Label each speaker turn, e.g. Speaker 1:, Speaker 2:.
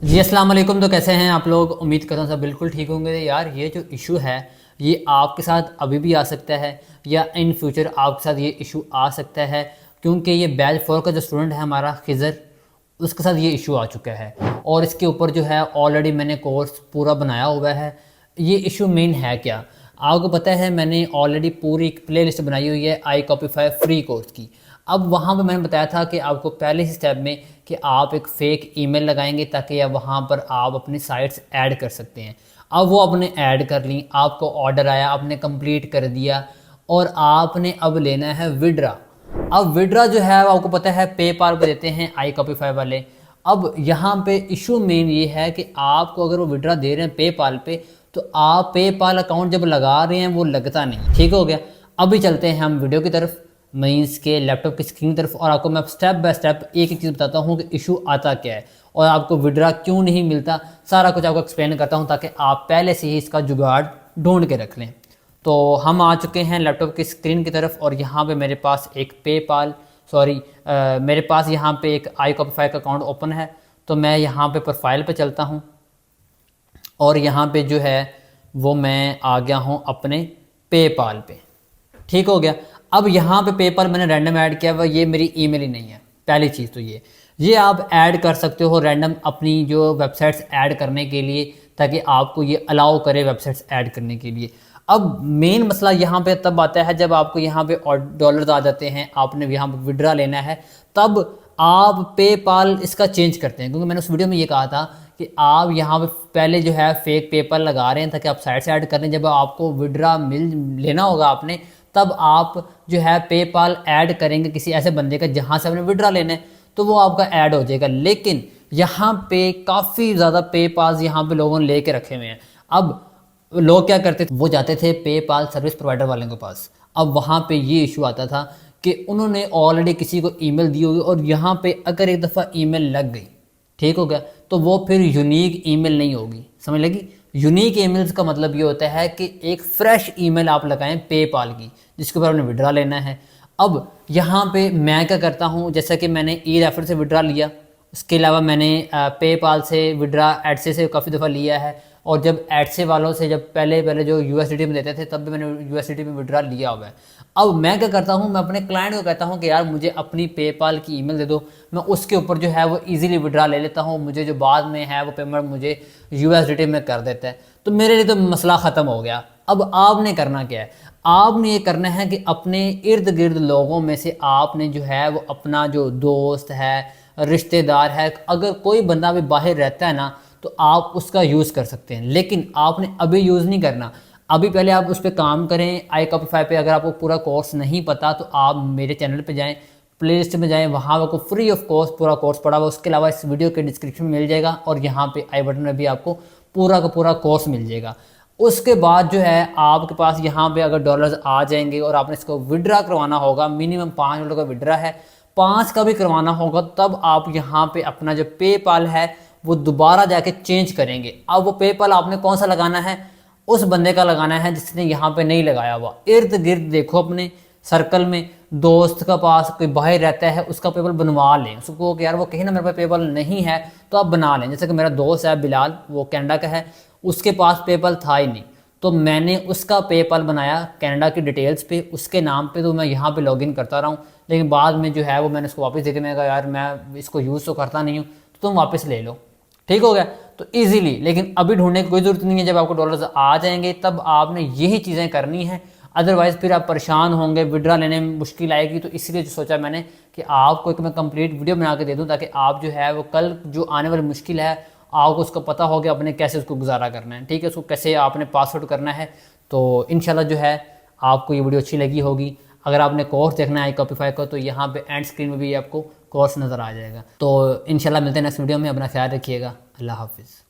Speaker 1: जी अस्सलाम वालेकुम। तो कैसे हैं आप लोग? उम्मीद करता हूँ सब बिल्कुल ठीक होंगे। यार ये जो इशू है ये आपके साथ अभी भी आ सकता है या इन फ्यूचर आपके साथ ये इशू आ सकता है, क्योंकि ये बैच 4 का जो स्टूडेंट है हमारा खिज़र, उसके साथ ये इशू आ चुका है और इसके ऊपर जो है ऑलरेडी मैंने कोर्स पूरा बनाया हुआ है। ये इशू मेन है क्या, आपको पता है? मैंने ऑलरेडी पूरी एक प्ले लिस्ट बनाई हुई है iCopify फ्री कोर्स की। अब वहाँ पे मैंने बताया था कि आपको पहले ही स्टेप में कि आप एक फ़ेक ईमेल लगाएंगे ताकि या वहाँ पर आप अपनी साइट्स ऐड कर सकते हैं। अब वो आपने ऐड कर ली, आपको ऑर्डर आया, आपने कंप्लीट कर दिया और आपने अब लेना है विड्रा। अब विड्रा जो है आपको पता है पेपाल पे देते हैं iCopify वाले। अब यहाँ पे इशू मेन ये है कि आपको अगर वो विड्रा दे रहे हैं पेपाल पे, तो आप पेपाल अकाउंट जब लगा रहे हैं वो लगता नहीं। ठीक हो गया। अभी चलते हैं हम वीडियो की तरफ, मीन्स के लैपटॉप की स्क्रीन की तरफ, और आपको मैं स्टेप बाय स्टेप एक एक चीज़ बताता हूँ कि इशू आता क्या है और आपको विड्रा क्यों नहीं मिलता। सारा कुछ आपको एक्सप्लेन करता हूँ ताकि आप पहले से ही इसका जुगाड़ ढूंढ के रख लें। तो हम आ चुके हैं लैपटॉप की स्क्रीन की तरफ और यहाँ पे मेरे पास एक मेरे पास यहाँ पे एक iCopify का अकाउंट ओपन है। तो मैं यहाँ पे प्रोफाइल पे चलता हूँ और यहाँ पे जो है वो मैं आ गया हूँ अपने पेपाल पे। ठीक हो गया। अब यहाँ पे पेपाल मैंने रैंडम ऐड किया हुआ, ये मेरी ईमेल ही नहीं है। पहली चीज़ तो ये आप ऐड कर सकते हो रैंडम अपनी जो वेबसाइट्स ऐड करने के लिए, ताकि आपको ये अलाउ करे वेबसाइट्स ऐड करने के लिए। अब मेन मसला यहाँ पे तब आता है जब आपको यहाँ पे डॉलर्स आ जाते हैं, आपने यहाँ पे विड्रा लेना है, तब आप पेपाल इसका चेंज करते हैं। क्योंकि मैंने उस वीडियो में ये कहा था कि आप यहाँ पे पहले जो है फेक पेपाल लगा रहे हैं ताकि आप साइट से ऐड कर लें। जब आपको विड्रा लेना होगा आपने, तब आप जो है पेपाल ऐड करेंगे किसी ऐसे बंदे का जहाँ से आपने विड्रा लेना है, तो वो आपका ऐड हो जाएगा। लेकिन यहाँ पे काफ़ी ज़्यादा पेपाल यहाँ पे लोगों ने लेके रखे हुए हैं। अब लोग क्या करते थे, वो जाते थे पेपाल सर्विस प्रोवाइडर वालों के पास। अब वहाँ पे ये इशू आता था कि उन्होंने ऑलरेडी किसी को ईमेल दी होगी और यहाँ पे अगर एक दफ़ा ईमेल लग गई, ठीक हो गया, तो वो फिर यूनिक ईमेल नहीं होगी। समझ लगी? यूनिक ईमेल्स का मतलब ये होता है कि एक फ्रेश ईमेल आप लगाएं पेपाल की, जिसके ऊपर आपने विड्रा लेना है। अब यहाँ पे मैं क्या करता हूँ, जैसा कि मैंने ई रेफर से विड्रा लिया, उसके अलावा मैंने पेपाल से विड्रा एडसे से काफ़ी दफ़ा लिया है, और जब एडसे वालों से जब पहले जो यूएसडीटी में देते थे तब भी मैंने यूएसडीटी में विड्रा लिया हुआ है। अब मैं क्या करता हूँ, मैं अपने क्लाइंट को कहता हूँ कि यार मुझे अपनी पेपाल की ईमेल दे दो, मैं उसके ऊपर जो है वो इजीली विड्रा ले लेता हूँ, मुझे जो बाद में है वो पेमेंट मुझे यूएसडीटी में कर देता है। तो मेरे लिए तो मसला ख़त्म हो गया। अब आपने करना क्या है, आपने ये करना है कि अपने इर्द गिर्द लोगों में से आपने जो है वो अपना जो दोस्त है, रिश्तेदार है, अगर कोई बंदा भी बाहर रहता है ना, तो आप उसका यूज़ कर सकते हैं। लेकिन आपने अभी यूज़ नहीं करना, अभी पहले आप उस पर काम करें iCopify पे। अगर आपको पूरा कोर्स नहीं पता तो आप मेरे चैनल पे जाएं, प्लेलिस्ट में जाएं, वहाँ आपको फ्री ऑफ कॉस्ट पूरा कोर्स पड़ा हुआ। उसके अलावा इस वीडियो के डिस्क्रिप्शन में मिल जाएगा और यहाँ पे आई बटन में भी आपको पूरा का पूरा कोर्स मिल जाएगा। उसके बाद जो है आपके पास यहाँ पे अगर डॉलर्स आ जाएंगे और आपने इसको विड्रा करवाना होगा, मिनिमम $5 का विड्रा है, 5 का भी करवाना होगा, तब आप यहाँ पे अपना जो पेपाल है वो दोबारा जाके चेंज करेंगे। अब वो पेपाल आपने कौन सा लगाना है, उस बंदे का लगाना है जिसने यहाँ पे नहीं लगाया हुआ। इर्द गिर्द देखो अपने सर्कल में, दोस्त का पास कोई बाहर रहता है उसका पेपाल बनवा लें। उसको कि यार वो कहीं ना मेरे पास पेपाल नहीं है तो आप बना लें। जैसे कि मेरा दोस्त है बिलाल, वो कनाडा का है, उसके पास पेपाल था ही नहीं, तो मैंने उसका पेपाल बनाया कनाडा की डिटेल्स पे, उसके नाम पे। तो मैं यहाँ पे लॉगिन करता रहा हूँ, लेकिन बाद में जो है वो मैंने उसको वापस दे दिया। मैंने कहा यार मैं इसको यूज़ तो करता नहीं हूँ, तो तुम वापस ले लो। ठीक हो गया। तो इजीली, लेकिन अभी ढूंढने की कोई ज़रूरत नहीं है। जब आपको डॉलर्स आ जाएंगे तब आपने यही चीज़ें करनी है, अदरवाइज़ फिर आप परेशान होंगे, विड्रा लेने में मुश्किल आएगी। तो इसलिए जो सोचा मैंने कि आपको एक मैं कंप्लीट वीडियो बना के दे दूँ, ताकि आप जो है वो कल जो आने वाली मुश्किल है आपको उसको पता हो कि अपने कैसे उसको गुजारा करना है। ठीक है, उसको कैसे आपने पास आउट करना है। तो इंशाल्लाह जो है आपको ये वीडियो अच्छी लगी होगी। अगर आपने कोर्स देखना है iCopify को, तो यहाँ पे एंड स्क्रीन में भी आपको कोर्स नज़र आ जाएगा। तो इंशाल्लाह मिलते हैं नेक्स्ट वीडियो में। अपना ख्याल रखिएगा। अल्लाह हाफिज़।